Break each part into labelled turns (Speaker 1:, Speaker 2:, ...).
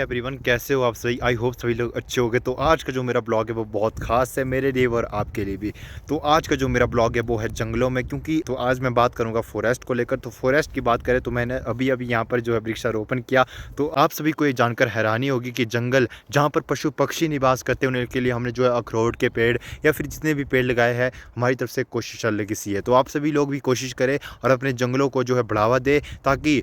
Speaker 1: Everyone, कैसे हो आप सभी। आई होप सभी लोग अच्छे होंगे। तो आज का जो मेरा ब्लॉग है वो बहुत खास है मेरे लिए और आपके लिए भी। तो आज का जो मेरा ब्लॉग है वो है जंगलों में, क्योंकि तो आज मैं बात करूंगा फॉरेस्ट को लेकर। तो फॉरेस्ट की बात करें तो मैंने अभी अभी यहाँ पर जो है वृक्षारोपण किया। तो आप सभी को ये जानकर हैरानी होगी कि जंगल जहाँ पर पशु पक्षी निवास करते हैं उनके लिए हमने जो है अखरोट के पेड़ या फिर जितने भी पेड़ लगाए हैं, हमारी तरफ से कोशिश अलग सी है। तो आप सभी लोग भी कोशिश करें और अपने जंगलों को जो है बढ़ावा दे, ताकि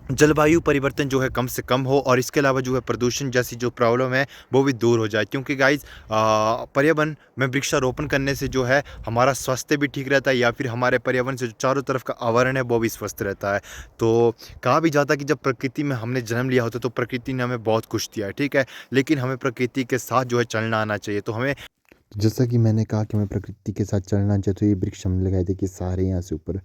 Speaker 1: जलवायु परिवर्तन जो है कम से कम हो और इसके अलावा जो है प्रदूषण जैसी जो प्रॉब्लम है वो भी दूर हो जाए। क्योंकि गाइज पर्यावरण में वृक्षारोपण करने से जो है हमारा स्वास्थ्य भी ठीक रहता है, या फिर हमारे पर्यावरण से जो चारों तरफ का आवरण है वो भी स्वस्थ रहता है। तो कहा भी जाता है कि जब प्रकृति में हमने जन्म लिया होता तो प्रकृति ने हमें बहुत कुछ दिया है, ठीक है, लेकिन हमें प्रकृति के साथ जो है चलना आना चाहिए। तो हमें,
Speaker 2: जैसा कि मैंने कहा कि हमें प्रकृति के साथ चलना चाहिए, तो ये वृक्ष हमने लगाए थे कि सारे यहाँ से ऊपर,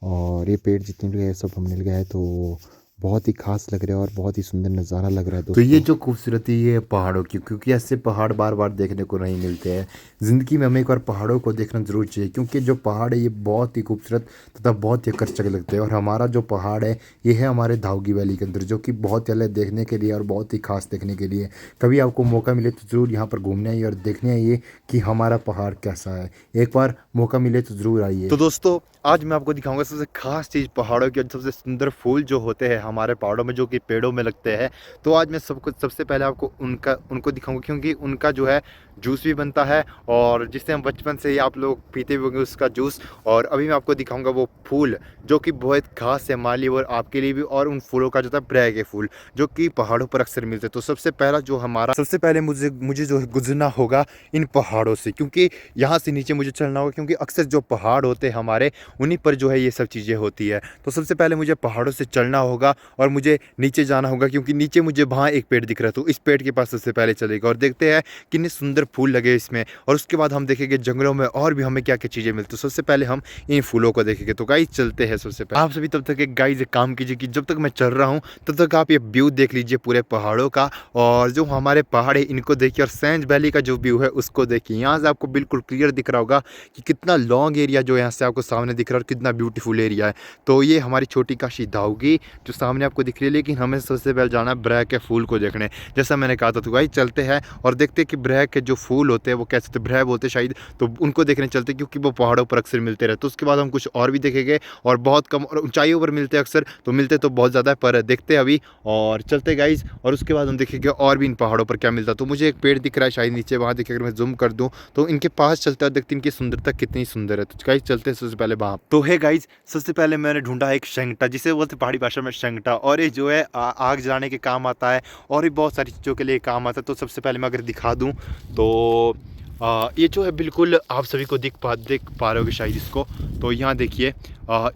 Speaker 2: और ये पेड़ जितने भी लगाए सब हमने लगाए, तो बहुत ही खास लग रहा है और बहुत ही सुंदर नज़ारा लग रहा है
Speaker 1: तो ये
Speaker 2: दोस्तों।
Speaker 1: जो खूबसूरती है पहाड़ों की, क्योंकि ऐसे पहाड़ बार बार देखने को नहीं मिलते हैं। ज़िंदगी में हमें एक बार पहाड़ों को देखना जरूर चाहिए, क्योंकि जो पहाड़ है ये बहुत ही खूबसूरत तथा बहुत ही आकर्षक लगते हैं। और हमारा जो पहाड़ है ये है हमारे धाउगी वैली के अंदर, जो कि बहुत ही अलग देखने के लिए और बहुत ही खास देखने के लिए। कभी आपको मौका मिले तो ज़रूर यहाँ पर घूमने आइए और देखने आइए कि हमारा पहाड़ कैसा है। एक बार मौका मिले तो ज़रूर आइए। तो दोस्तों, आज मैं आपको दिखाऊंगा सबसे खास चीज़ पहाड़ों की, और सबसे सुंदर फूल जो होते हैं हमारे पहाड़ों में, जो कि पेड़ों में लगते हैं। तो आज मैं सबसे पहले आपको उनको दिखाऊंगा, क्योंकि उनका जो है जूस भी बनता है, और जिससे हम बचपन से ही आप लोग पीते भी होंगे उसका जूस। और अभी मैं आपको दिखाऊंगा वो फूल जो कि बहुत खास है हमारे लिए और आपके लिए भी, और उन फूलों का जो था ब्रह के फूल जो कि पहाड़ों पर अक्सर मिलते हैं। तो सबसे पहले मुझे मुझे जो है गुजरना होगा इन पहाड़ों से, क्योंकि यहाँ से नीचे मुझे चलना होगा, क्योंकि अक्सर जो पहाड़ होते हैं हमारे उन्हीं पर जो है ये सब चीज़ें होती है। तो सबसे पहले मुझे पहाड़ों से चलना होगा और मुझे नीचे जाना होगा, क्योंकि नीचे मुझे वहाँ एक पेड़ दिख रहा है। तो इस पेड़ के पास सबसे पहले चलेगा और देखते हैं कितने सुंदर फूल लगे इसमें, और उसके बाद हम देखेंगे जंगलों में और भी हमें क्या क्या चीज़ें मिलती। तो सबसे पहले हम इन फूलों को देखेंगे। तो गाइस चलते हैं। सबसे पहले आप सभी तब तक एक गाइस एक काम कीजिए कि जब तक मैं चल रहा हूँ तब तक आप ये व्यू देख लीजिए पूरे पहाड़ों का, और जो हमारे पहाड़ है इनको देखिए, और सैंज वैली का जो व्यू है उसको देखिए। यहाँ से आपको बिल्कुल क्लियर दिख रहा होगा कि कितना लॉन्ग एरिया जो यहाँ से आपको सामने दिख रहा है और कितना ब्यूटीफुल एरिया है। तो ये हमारी छोटी काशी धाऊगी जो सामने आपको दिख रही है, लेकिन हमें सबसे पहले जाना है ब्रह के फूल को देखने, जैसा मैंने कहा था। तो भाई चलते हैं और देखते हैं कि ब्रह के जो फूल होते हैं वो कैसे होते, ब्रह बोलते हैं शायद, तो उनको देखने चलते हैं, क्योंकि वो पहाड़ों पर अक्सर मिलते रहते। तो उसके बाद हम कुछ और भी देखेंगे, और बहुत कम और ऊंचाइयों पर मिलते हैं अक्सर, तो मिलते तो बहुत ज़्यादा है, पर देखते हैं अभी और चलते गाइज। और उसके बाद हम देखेंगे और भी इन पहाड़ों पर क्या मिलता है। तो मुझे एक पेड़ दिख रहा है शायद नीचे, वहाँ देखिए, अगर मैं जूम कर दूँ तो इनके पास चलते हैं, देखते हैं इनकी सुंदरता कितनी सुंदर है। तो गाइज चलते हैं सबसे पहले वहाँ। तो है गाइज, सबसे पहले मैंने ढूंढा एक शंगटा, जिसे बोलते पहाड़ी भाषा में शंगटा, और ये जो है आग जलाने के काम आता है और भी बहुत सारी चीज़ों के लिए काम आता है। तो सबसे पहले मैं अगर दिखा दूँ तो ये जो है बिल्कुल आप सभी को देख पा रहे होगे शायद इसको। तो यहाँ देखिए,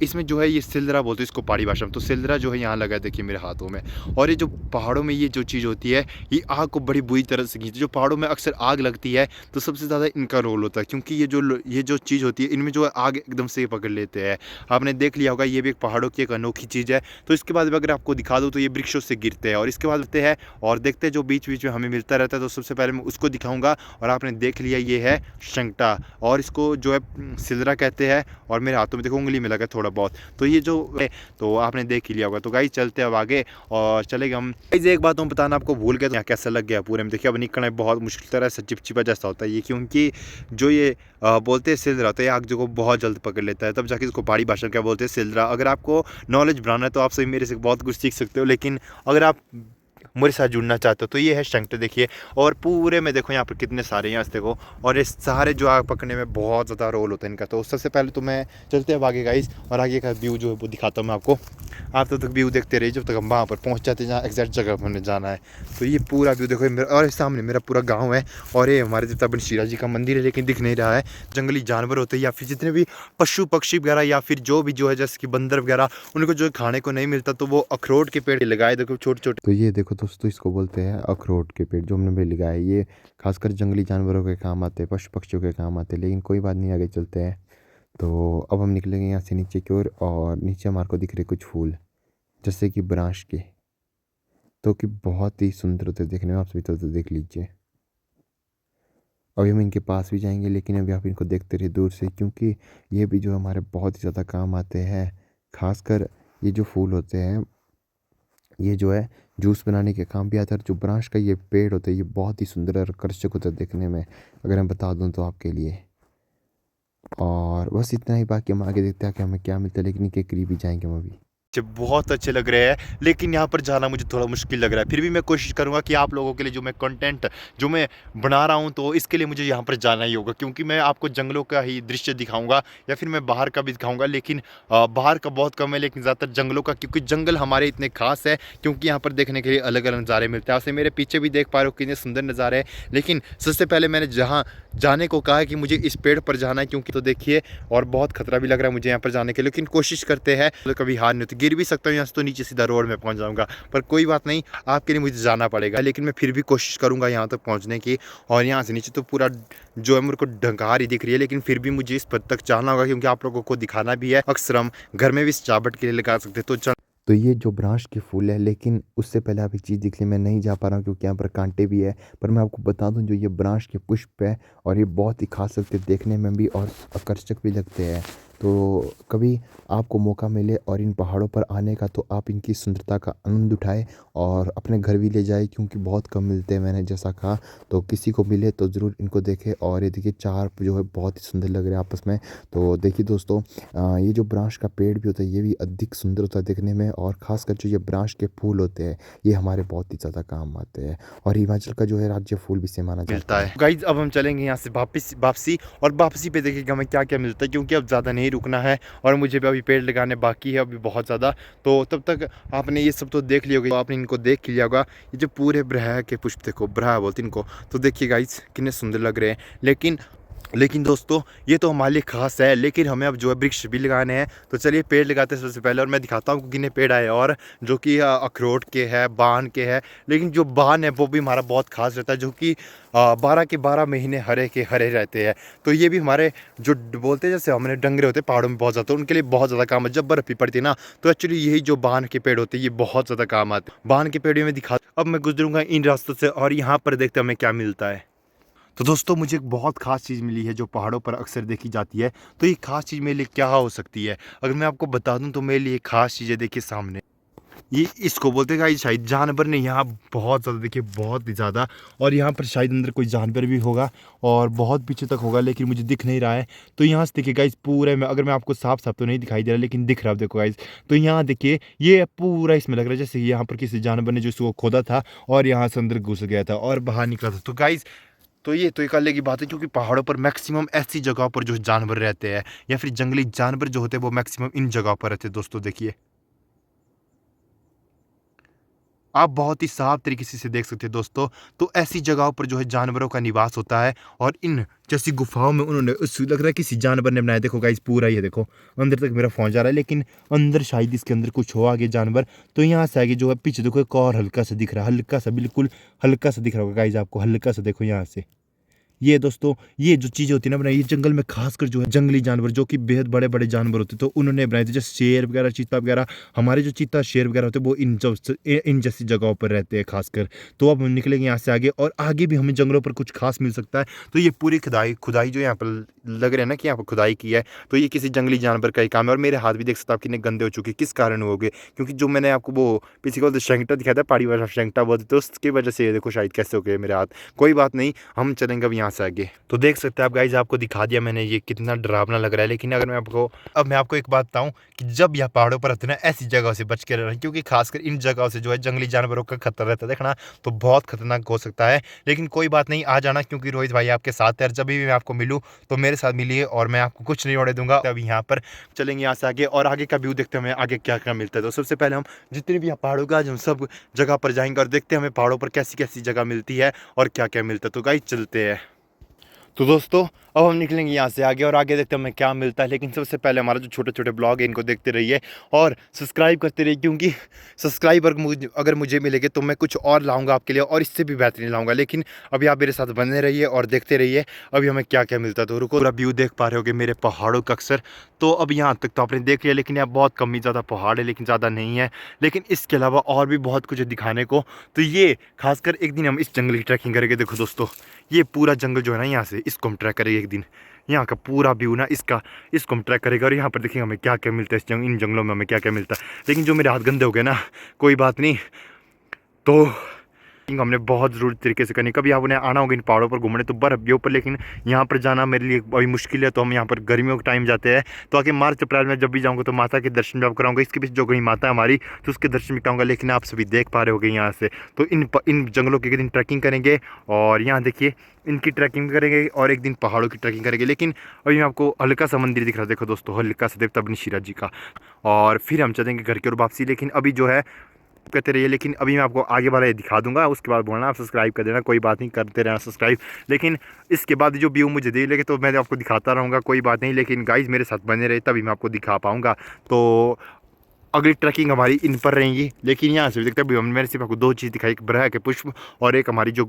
Speaker 1: इसमें जो है ये सिलदरा बोलते हैं इसको पहाड़ी भाषा में। तो सिलदरा जो है यहाँ लगा है, देखिए मेरे हाथों में। और ये जो पहाड़ों में ये जो चीज़ होती है ये आग को बड़ी बुरी तरह से खींचती है। जो पहाड़ों में अक्सर आग लगती है तो सबसे ज़्यादा इनका रोल होता है, क्योंकि ये जो चीज़ होती है इनमें जो है आग एकदम से पकड़ लेते हैं। आपने देख लिया होगा, ये भी एक पहाड़ों की एक अनोखी चीज़ है। तो इसके बाद अगर आपको दिखा दूँ तो ये वृक्षों से गिरते हैं, और इसके बाद लगते हैं और देखते हैं जो बीच बीच में हमें मिलता रहता है। तो सबसे पहले मैं उसको दिखाऊंगा, और आपने देख लिया ये है शंगटा, और इसको जो है सिलरा कहते हैं, और मेरे हाथों में देखो उंगली में लगा थोड़ा बहुत। तो ये जो है तो आपने देख ही लिया होगा। तो गाइस चलते हैं अब आगे और चलेंगे हम। गाइस एक बात हम बताना आपको भूल गए, तो यहाँ कैसा लग गया पूरे में, देखिए अब निकलना बहुत मुश्किल तरह से चिपचिपा जैसा होता है ये, क्योंकि जो ये बोलते हैं सिलरा होता है, आग जो को बहुत जल्द पकड़ लेता है, तब जाके इसको पहाड़ी भाषा में क्या बोलते हैं, सिलरा। अगर आपको नॉलेज बढ़ाना है तो आप सभी मेरे से बहुत कुछ सीख सकते हो, लेकिन अगर आप मेरे साथ जुड़ना चाहते हो तो ये है शंकट, देखिए। और पूरे में देखो यहाँ पर कितने सारे यहाँ से देखो, और ये सारे जो आग पकड़ने में बहुत ज़्यादा रोल होता है इनका। तो सबसे पहले तो मैं चलते हैं आगे गाइस, और आगे का व्यू जो है वो दिखाता हूँ मैं आपको। आप तब तक व्यू देखते रहिए जब तक हम वहाँ पर पहुँच जाते हैं जहाँ एग्जैक्ट जगह पर हमें जाना है। तो ये पूरा व्यू देखो, और सामने मेरा पूरा गाँव है, और ये हमारे देवता बनशीरा जी का मंदिर है, लेकिन दिख नहीं रहा है। जंगली जानवर होते हैं या फिर जितने भी पशु पक्षी वगैरह, या फिर जो भी जो है जैसे कि बंदर वगैरह, उनको जो खाने को नहीं मिलता, तो वो अखरोट के पेड़ लगाए, देखो छोटे छोटे।
Speaker 2: तो ये देखो दोस्तों, इसको बोलते हैं अखरोट के पेड़, जो हमने भी लगाए है। ये खासकर जंगली जानवरों के काम आते हैं, पशु पक्षियों के काम आते हैं। लेकिन कोई बात नहीं, आगे चलते हैं। तो अब हम निकलेंगे यहाँ से नीचे की ओर, और नीचे हमारे को दिख रहे कुछ फूल, जैसे कि ब्रांश के, तो कि बहुत ही सुंदर होते हैं देखने में। आप सभी तो देख लीजिए। अभी हम इनके पास भी जाएंगे, लेकिन अभी आप इनको देखते रहिए दूर से, क्योंकि ये भी जो हमारे बहुत ही ज़्यादा काम आते हैं। खासकर ये जो फूल होते हैं, ये जो है जूस बनाने के काम भी आता है। और जो ब्रांच का ये पेड़ होता है ये बहुत ही सुंदर और आकर्षक होता है देखने में, अगर मैं बता दूँ तो आपके लिए। और बस इतना ही, बाकी हम आगे देखते हैं कि हमें क्या मिलता है, लेकिन इनके करीब ही जाएंगे हम अभी।
Speaker 1: बहुत अच्छे लग रहे हैं, लेकिन यहाँ पर जाना मुझे थोड़ा मुश्किल लग रहा है। फिर भी मैं कोशिश करूँगा कि आप लोगों के लिए जो मैं कंटेंट जो मैं बना रहा हूँ, तो इसके लिए मुझे यहाँ पर जाना ही होगा, क्योंकि मैं आपको जंगलों का ही दृश्य दिखाऊंगा या फिर मैं बाहर का भी दिखाऊंगा। लेकिन बाहर का बहुत कम है, लेकिन ज़्यादातर जंगलों का, क्योंकि जंगल हमारे इतने खास है, क्योंकि यहाँ पर देखने के लिए अलग अलग नज़ारे मिलते हैं। आपसे मेरे पीछे भी देख पा रहे हो कितने सुंदर नज़ारे हैं। लेकिन सबसे पहले मैंने जहाँ जाने को कहा है कि मुझे इस पेड़ पर जाना है, क्योंकि तो देखिए, और बहुत खतरा भी लग रहा है मुझे यहाँ पर जाने के लिए, लेकिन कोशिश करते हैं। तो कभी हार नहीं होती, गिर भी सकता हूँ यहाँ से, तो नीचे सीधा रोड में पहुँच जाऊँगा, पर कोई बात नहीं, आपके लिए मुझे जाना पड़ेगा। लेकिन मैं फिर भी कोशिश करूँगा यहाँ तक पहुँचने की। और यहाँ से नीचे तो पूरा जो है मेरे को डंकार ही दिख रही है, लेकिन फिर भी मुझे इस पद तक जाना होगा, क्योंकि आप लोगों को दिखाना भी है। अक्सर हम घर में भी सजावट के लिए लगा सकते, तो
Speaker 2: तो ये जो ब्रांच के फूल है, लेकिन उससे पहले आप एक चीज़ देख लें, मैं नहीं जा पा रहा हूँ क्योंकि यहाँ पर कांटे भी है। पर मैं आपको बता दूँ, जो ये ब्रांच के पुष्प है और ये बहुत ही खास लगते हैं देखने में भी और आकर्षक भी लगते हैं। तो कभी आपको मौका मिले और इन पहाड़ों पर आने का, तो आप इनकी सुंदरता का आनंद उठाएं और अपने घर भी ले जाए, क्योंकि बहुत कम मिलते हैं मैंने जैसा कहा। तो किसी को मिले तो ज़रूर इनको देखें। और ये देखिए, चार जो है बहुत ही सुंदर लग रहे हैं आपस में। तो देखिए दोस्तों, ये जो ब्रांच का पेड़ भी होता है ये भी अधिक सुंदर होता है देखने में, और ख़ासकर जो ये ब्रांच के फूल होते हैं ये हमारे बहुत ही ज़्यादा काम आते हैं। और हिमाचल का जो है राज्य फूल भी से माना जाता
Speaker 1: मिलता
Speaker 2: है।
Speaker 1: है। गाइज अब हम चलेंगे यहाँ से वापसी, और वापसी पे देखेंगे हमें क्या क्या मिलता है, क्योंकि अब ज़्यादा नहीं रुकना है और मुझे भी अभी पेड़ लगाने बाकी है अभी बहुत ज़्यादा। तो तब तक आपने ये सब तो देख लिया होगा, तो आपने इनको देख लिया होगा। ये जो पूरे ब्रह के पुष्प देखो, ब्रह बोलते इनको, तो देखिए गाइज कितने सुंदर लग रहे हैं। लेकिन दोस्तों, ये तो हमारे लिए खास है, लेकिन हमें अब जो है वृक्ष भी लगाने हैं। तो चलिए पेड़ लगाते हैं सबसे पहले, और मैं दिखाता हूँ कितने पेड़ आए, और जो कि अखरोट के है, बान के है। लेकिन जो बान है वो भी हमारा बहुत खास रहता है, जो कि 12 के 12 महीने हरे के हरे रहते हैं। तो ये भी हमारे जो बोलते हैं, जैसे हमने डंगरे होते हैं पहाड़ों में बहुत ज़्यादा, तो उनके लिए बहुत ज़्यादा काम है। जब बर्फ़ भी पड़ती है ना, तो एक्चुअली यही जो बान के पेड़ होते हैं ये बहुत ज़्यादा काम आते हैं। बान के पेड़ में दिखा, अब मैं गुजरूंगा इन रास्तों से, और यहाँ पर देखते हैं हमें क्या मिलता है। तो दोस्तों, मुझे एक बहुत ख़ास चीज़ मिली है जो पहाड़ों पर अक्सर देखी जाती है। तो ये ख़ास चीज़ मेरे लिए क्या हो सकती है, अगर मैं आपको बता दूं, तो मेरे लिए ख़ास चीज़ है, देखिए सामने। ये इसको बोलते हैं गाइस, शायद जानवर नहीं, यहाँ बहुत ज़्यादा, देखिए बहुत ही ज़्यादा। और यहाँ पर शायद अंदर कोई जानवर भी होगा और बहुत पीछे तक होगा, लेकिन मुझे दिख नहीं रहा है। तो यहाँ से देखिए गाइस, पूरे में अगर मैं आपको साफ साफ तो नहीं दिखाई दे रहा, लेकिन दिख रहा है, देखो गाइस। तो यहाँ देखिए, ये पूरा इसमें लग रहा है जैसे यहाँ पर किसी जानवर ने जो इसको खोदा था और यहाँ से अंदर घुस गया था और बाहर निकला था। तो गाइस, तो ये तो एक अलग ही बात है, क्योंकि पहाड़ों पर मैक्सिमम ऐसी जगहों पर जो जानवर रहते हैं, या फिर जंगली जानवर जो होते हैं, वो मैक्सिमम इन जगहों पर रहते हैं। दोस्तों देखिए, आप बहुत ही साफ तरीके से देख सकते हैं दोस्तों। तो ऐसी जगहों पर जो है जानवरों का निवास होता है, और इन जैसी गुफाओं में उन्होंने, उस लग रहा है किसी जानवर ने बनाया। देखो गाइस, पूरा ये देखो, अंदर तक मेरा फोन जा रहा है, लेकिन अंदर शायद इसके अंदर कुछ हो आगे जानवर। तो यहाँ से आगे जो है पीछे देखो, एक और हल्का सा दिख रहा है, हल्का सा, बिल्कुल हल्का सा दिख रहा होगा गाइस आपको, हल्का सा देखो यहाँ से। ये दोस्तों, ये जो चीज़ें होती है ना बनाई, ये जंगल में खासकर जो है जंगली जानवर, जो कि बेहद बड़े बड़े जानवर होते हैं, तो उन्होंने बनाए थे। जैसे शेर वगैरह, चीता वगैरह, हमारे जो चीता शेर वगैरह होते हैं वो इन जैसी जगहों पर रहते हैं खासकर। तो अब हम निकलेंगे यहाँ से आगे, और आगे भी हमें जंगलों पर कुछ खास मिल सकता है। तो ये पूरी खुदाई जो यहाँ पर लग रहा है ना कि यहाँ पर खुदाई की है, तो ये किसी जंगली जानवर का ही काम है। और मेरे हाथ भी देख सकते हो आप कितने गंदे हो चुके हैं, किस कारण हो गए, क्योंकि जो मैंने आपको वो पीछे को शेंगटा दिखाया था, पहाड़ी वाला शेंगटा बोलते, तो उसकी वजह से ये देखो शायद कैसे हो गए मेरे हाथ। कोई बात नहीं, हम चलेंगे अब यहाँ से आगे। तो देख सकते हैं आप गाइज, आपको दिखा दिया मैंने ये कितना डरावना लग रहा है। लेकिन अगर मैं आपको एक बात बताऊं, कि जब यह पहाड़ों पर रहते हैं ना, ऐसी जगह से बच के रहना, क्योंकि खासकर इन जगहों से जो है जंगली जानवरों का खतरा रहता है, देखना तो बहुत खतरनाक हो सकता है। लेकिन कोई बात नहीं, आ जाना, क्योंकि रोहित भाई आपके साथ है, और जब भी मैं आपको मिलूँ तो मेरे साथ मिलिए, और मैं आपको कुछ नहीं होने दूंगा। अभी यहाँ पर चलेंगे यहाँ से आगे, और आगे का व्यू देखते हैं हमें आगे क्या क्या मिलता है। तो सबसे पहले हम जितने भी यहाँ पहाड़ों का, हम सब जगह पर जाएंगे और देखते हैं हमें पहाड़ों पर कैसी कैसी जगह मिलती है और क्या क्या मिलता है। तो गाइज चलते हैं। तो दोस्तों, अब हम निकलेंगे यहाँ से आगे, और आगे देखते हैं हमें क्या मिलता है। लेकिन सबसे पहले हमारा जो छोटे छोटे ब्लॉग है इनको देखते रहिए और सब्सक्राइब करते रहिए, क्योंकि सब्सक्राइबर अगर मुझे मिलेंगे तो मैं कुछ और लाऊंगा आपके लिए, और इससे भी बेहतरीन लाऊंगा। लेकिन अभी आप मेरे साथ बने रहिए और देखते रहिए अभी हमें क्या क्या मिलता है। तो रुको, पूरा व्यू देख पा रहे होगे मेरे पहाड़ों का अक्सर। तो अब यहाँ तक तो आपने देख लिया, लेकिन यहाँ बहुत कम ही ज़्यादा पहाड़ है, लेकिन ज़्यादा नहीं है। लेकिन इसके अलावा और भी बहुत कुछ है दिखाने को। तो ये खासकर एक दिन हम इस जंगल की ट्रैकिंग करेंगे। देखो दोस्तों, ये पूरा जंगल जो है ना, यहाँ से इसको हम ट्रैक करेंगे एक दिन। यहाँ का पूरा व्यू ना इसको हम ट्रैक करेगा, और यहाँ पर देखेंगे हमें क्या क्या मिलता है इन जंगलों में, हमें क्या क्या मिलता है। लेकिन जो मेरे हाथ गंदे हो गए ना, कोई बात नहीं, तो हमने बहुत ज़रूरी तरीके से करनी। कभी आपने आना होगा इन पहाड़ों पर घूमने तो बर्फ़ भी ऊपर, लेकिन यहाँ पर जाना मेरे लिए अभी मुश्किल है। तो हम यहाँ पर गर्मियों के टाइम जाते हैं। तो आगे मार्च अप्रैल में जब भी जाऊँगा तो माता के दर्शन भी आप कराऊंगा। इसके पीछे जो गई माता है हमारी, तो उसके दर्शन भी कराऊंगा। लेकिन आप सभी देख पा रहे होगे यहाँ से, तो इन जंगलों के एक दिन ट्रैकिंग करेंगे और यहाँ देखिए इनकी ट्रैकिंग करेंगे और एक दिन पहाड़ों की ट्रैकिंग करेंगे। लेकिन अभी मैं आपको हल्का सा मंदिर दिख रहा है, देखो दोस्तों, हल्का सा देवता बनीशिरा जी का। और फिर हम चलेंगे घर की ओर वापसी। लेकिन अभी जो है कहते रहिए, लेकिन अभी मैं आपको आगे वाला ये दिखा दूंगा। उसके बाद बोलना आप सब्सक्राइब कर देना, कोई बात नहीं, करते रहना सब्सक्राइब। लेकिन इसके बाद जो व्यू मुझे दे लेंगे तो मैं आपको दिखाता रहूँगा, कोई बात नहीं। लेकिन गाइज मेरे साथ बने रहे तभी मैं आपको दिखा पाऊँगा। तो अगली ट्रैकिंग हमारी इन पर रहेंगी। लेकिन यहाँ से देखते हैं, मैंने सिर्फ आपको दो चीज़ दिखाई, एक ब्रह के पुष्प और एक हमारी जो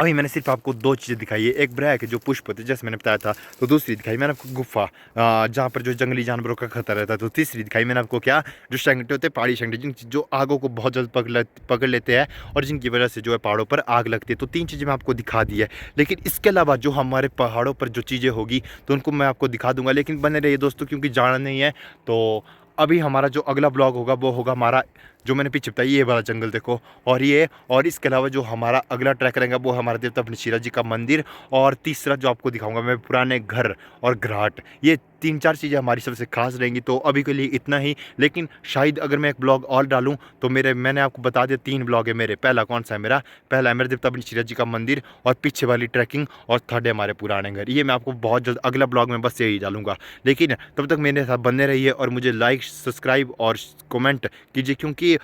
Speaker 1: अभी मैंने सिर्फ आपको दो चीज़ें दिखाई है। एक ब्रह के जो पुष्प थे जैसे मैंने बताया था, तो दूसरी दिखाई मैंने आपको गुफा जहाँ पर जो जंगली जानवरों का खतरा रहता है। तो तीसरी दिखाई मैंने आपको क्या, जो शंगटे होते हैं, पहाड़ी शंगटे, जो आगों को बहुत जल्द पकड़ लेते हैं और जिनकी वजह से जो है पहाड़ों पर आग लगती है। तो तीन चीज़ें मैं आपको दिखा दी है। लेकिन इसके अलावा जो हमारे पहाड़ों पर जो चीज़ें होगी तो उनको मैं आपको दिखा दूंगा। लेकिन बने रहिए दोस्तों, क्योंकि जाना नहीं है। तो अभी हमारा जो अगला ब्लॉग होगा वो होगा हमारा, जो मैंने पीछे बताया ये वाला जंगल देखो, और इसके अलावा जो हमारा अगला ट्रैक रहेगा वो हमारा देवता बनीशिरा जी का मंदिर, और तीसरा जो आपको दिखाऊंगा मैं पुराने घर और घराट। ये 3-4 चीज़ें हमारी सबसे खास रहेंगी। तो अभी के लिए इतना ही। लेकिन शायद अगर मैं एक ब्लॉग और डालूँ तो मैंने आपको बता दिया 3 ब्लॉग है मेरे। पहला कौन सा है मेरा, पहला है मेरे देवता बनीशिरा जी का मंदिर और पीछे वाली ट्रैकिंग, और थर्ड है हमारे पुराने घर। ये मैं आपको बहुत जल्द अगला ब्लॉग में बस यही डालूंगा। लेकिन तब तक मेरे साथ बने रहिए और मुझे लाइक, सब्सक्राइब और कमेंट कीजिए, क्योंकि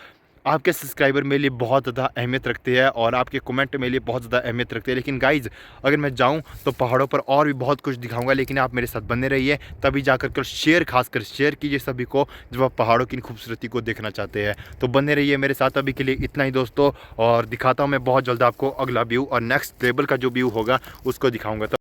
Speaker 1: आपके सब्सक्राइबर मेरे लिए बहुत ज़्यादा अहमियत रखते हैं और आपके कमेंट मेरे लिए बहुत ज़्यादा अहमियत रखते हैं। लेकिन गाइज़ अगर मैं जाऊं तो पहाड़ों पर और भी बहुत कुछ दिखाऊंगा। लेकिन आप मेरे साथ बने रहिए, तभी जाकर कर शेयर, खासकर शेयर कीजिए सभी को जब आप पहाड़ों की खूबसूरती को देखना चाहते हैं। तो बने रहिए मेरे साथ। अभी के लिए इतना ही दोस्तों, और दिखाता हूँ मैं बहुत जल्द आपको अगला व्यू और नेक्स्ट टेबल का जो व्यू होगा उसको दिखाऊँगा।